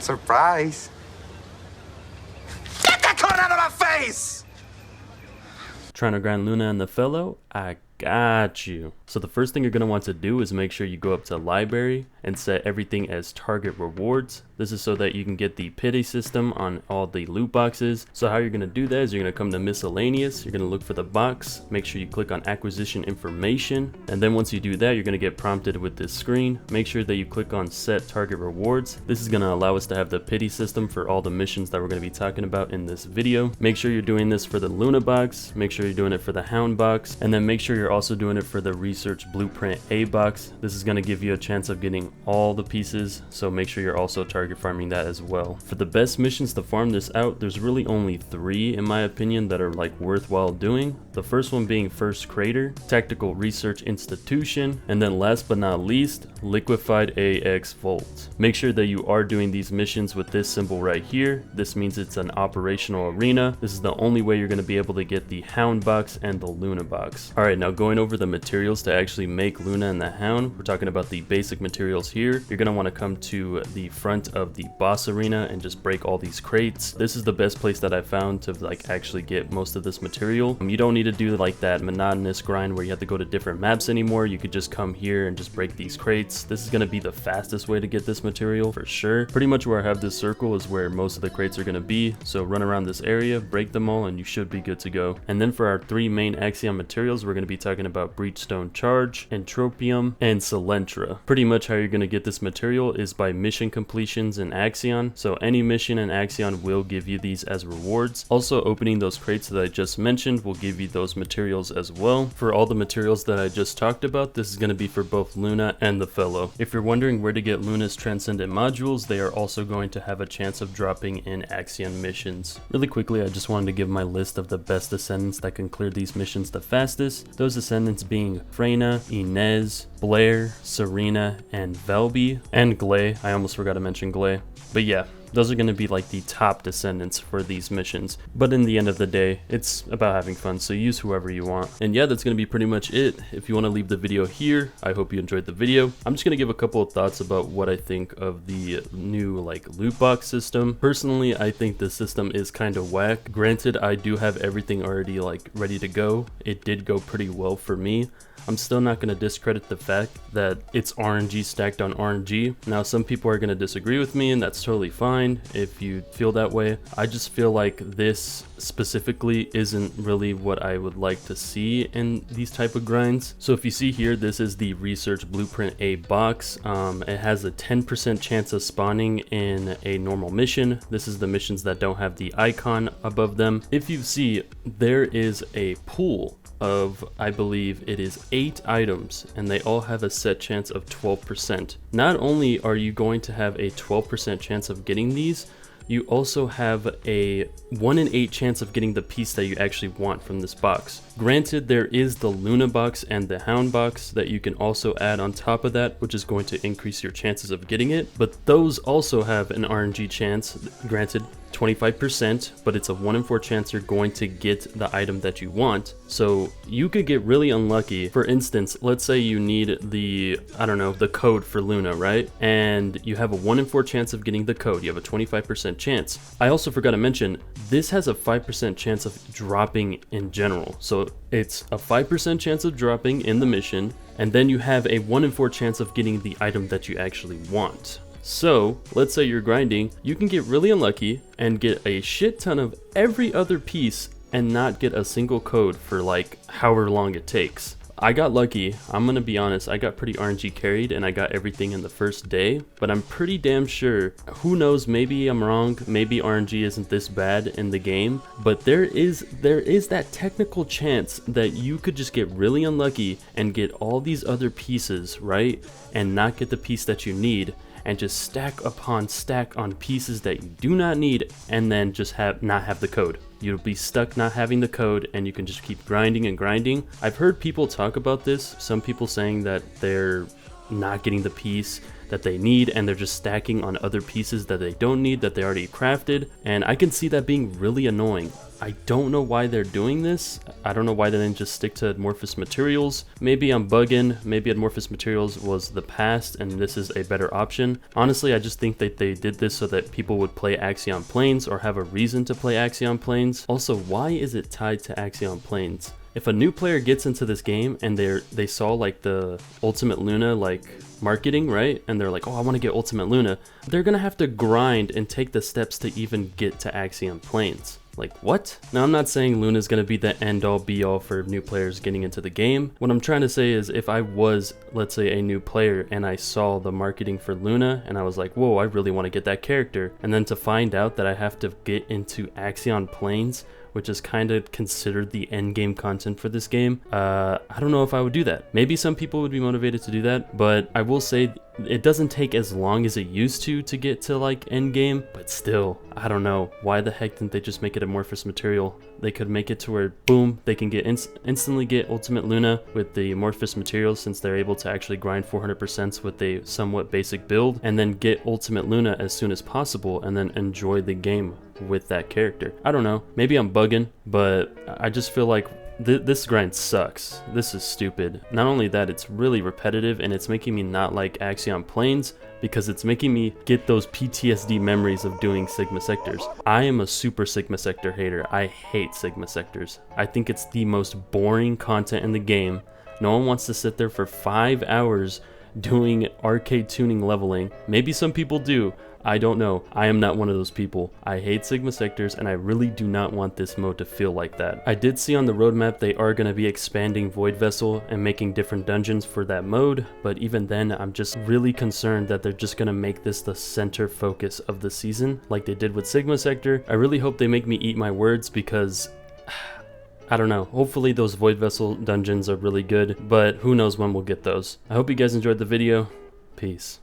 Surprise. Get that cone out of my face! Trying to grind Luna and the fellow? I got you. So the first thing you're going to want to do is make sure you go up to library and set everything as target rewards. This is so that you can get the pity system on all the loot boxes. So how you're going to do that is you're going to come to miscellaneous, you're going to look for the box, make sure you click on acquisition information, and then once you do that you're going to get prompted with this screen. Make sure that you click on set target rewards. This is going to allow us to have the pity system for all the missions that we're going to be talking about in this video. Make sure you're doing this for the Luna box, make sure you're doing it for the Hound box, and then make sure you're also doing it for the Research Blueprint A box. This is going to give you a chance of getting all the pieces, so make sure you're also target farming that as well. For the best missions to farm this out, there's really only 3 in my opinion that are like worthwhile doing. The first one being First Crater, Tactical Research Institution, and then last but not least, Liquefied AX Vault. Make sure that you are doing these missions with this symbol right here. This means it's an operational arena. This is the only way you're going to be able to get the Hound box and the Luna box. Alright, now going over the materials to actually make Luna and the Hound, we're talking about the basic materials here. You're going to want to come to the front of the boss arena and just break all these crates. This is the best place that I found to like actually get most of this material. You don't need to do like that monotonous grind where you have to go to different maps anymore. You could just come here and just break these crates. This is going to be the fastest way to get this material for sure. Pretty much where I have this circle is where most of the crates are going to be, so run around this area, break them all, and you should be good to go. And then for our 3 main Axion materials, we're going to be talking about Breachstone Charge, Entropium, and Selentra. Pretty much how you're going to get this material is by mission completions in Axion, so any mission in Axion will give you these as rewards. Also, opening those crates that I just mentioned will give you those materials as well. For all the materials that I just talked about, this is going to be for both Luna and the fellow. If you're wondering where to get Luna's Transcendent modules, they are also going to have a chance of dropping in Axion Missions. Really quickly, I just wanted to give my list of the best Descendants that can clear these missions the fastest. Those Descendants being Freyna, Inez, Blair, Serena, and Velby, and Glay. I almost forgot to mention Glay. But yeah, those are going to be like the top Descendants for these missions. But in the end of the day, it's about having fun, so use whoever you want. And yeah, that's going to be pretty much it. If you want to leave the video here, I hope you enjoyed the video. I'm just going to give a couple of thoughts about what I think of the new like loot box system. Personally, I think the system is kind of whack. Granted, I do have everything already like ready to go. It did go pretty well for me. I'm still not going to discredit the fact that it's RNG stacked on RNG. Now, some people are going to disagree with me, and that's totally fine if you feel that way. I just feel like this specifically isn't really what I would like to see in these type of grinds. So if you see here, this is the Research Blueprint A box. It has a 10% chance of spawning in a normal mission. This is the missions that don't have the icon above them. If you see, there is a pool of, I believe it is 8 items, and they all have a set chance of 12%. Not only are you going to have a 12% chance of getting these, you also have a 1 in 8 chance of getting the piece that you actually want from this box. Granted, there is the Luna box and the Hound box that you can also add on top of that, which is going to increase your chances of getting it, but those also have an RNG chance, granted 25%, but it's a 1 in 4 chance you're going to get the item that you want. So you could get really unlucky. For instance, let's say you need the, I don't know, the code for Luna, right? And you have a 1 in 4 chance of getting the code. You have a 25% chance. I also forgot to mention, this has a 5% chance of dropping in general. So it's a 5% chance of dropping in the mission, and then you have a 1 in 4 chance of getting the item that you actually want. So let's say you're grinding, you can get really unlucky and get a shit ton of every other piece and not get a single code for like however long it takes. I got lucky. I'm gonna be honest, I got pretty RNG carried and I got everything in the first day, but I'm pretty damn sure, who knows, maybe I'm wrong, maybe RNG isn't this bad in the game, but there is that technical chance that you could just get really unlucky and get all these other pieces, right, and not get the piece that you need, and just stack upon stack on pieces that you do not need, and then just not have the code. You'll be stuck not having the code, and you can just keep grinding and grinding. I've heard people talk about this, some people saying that they're not getting the piece that they need and they're just stacking on other pieces that they don't need, that they already crafted, and I can see that being really annoying. I don't know why they're doing this. I don't know why they didn't just stick to amorphous materials. Maybe I'm bugging. Maybe amorphous materials was the past and this is a better option. Honestly, I just think that they did this so that people would play Axion Planes or have a reason to play Axion Planes. Also, why is it tied to Axion Planes? If a new player gets into this game and they saw like the Ultimate Luna like marketing, right? And they're like, oh, I want to get Ultimate Luna. They're gonna have to grind and take the steps to even get to Axion Planes. Like, what? Now, I'm not saying Luna's gonna be the end-all be-all for new players getting into the game. What I'm trying to say is if I was, let's say, a new player and I saw the marketing for Luna and I was like, whoa, I really want to get that character, and then to find out that I have to get into Axion Planes, which is kind of considered the end game content for this game, I don't know if I would do that. Maybe some people would be motivated to do that, but I will say it doesn't take as long as it used to get to like end game, but still, I don't know. Why the heck didn't they just make it amorphous material? They could make it to where, boom, they can get instantly get Ultimate Luna with the amorphous materials, since they're able to actually grind 400% with a somewhat basic build, and then get Ultimate Luna as soon as possible, and then enjoy the game with that character. I don't know, maybe I'm bugging, but I just feel like this grind sucks. This is stupid. Not only that, it's really repetitive and it's making me not like Axion Planes because it's making me get those PTSD memories of doing Sigma sectors. I am a super Sigma sector hater. I hate Sigma sectors. I think it's the most boring content in the game. No one wants to sit there for 5 hours doing arcade tuning leveling. Maybe some people do. I don't know. I am not one of those people. I hate Sigma sectors and I really do not want this mode to feel like that. I did see on the roadmap they are going to be expanding Void Vessel and making different dungeons for that mode, but even then I'm just really concerned that they're just going to make this the center focus of the season like they did with Sigma sector. I really hope they make me eat my words because I don't know. Hopefully those Void Vessel dungeons are really good, but who knows when we'll get those. I hope you guys enjoyed the video. Peace.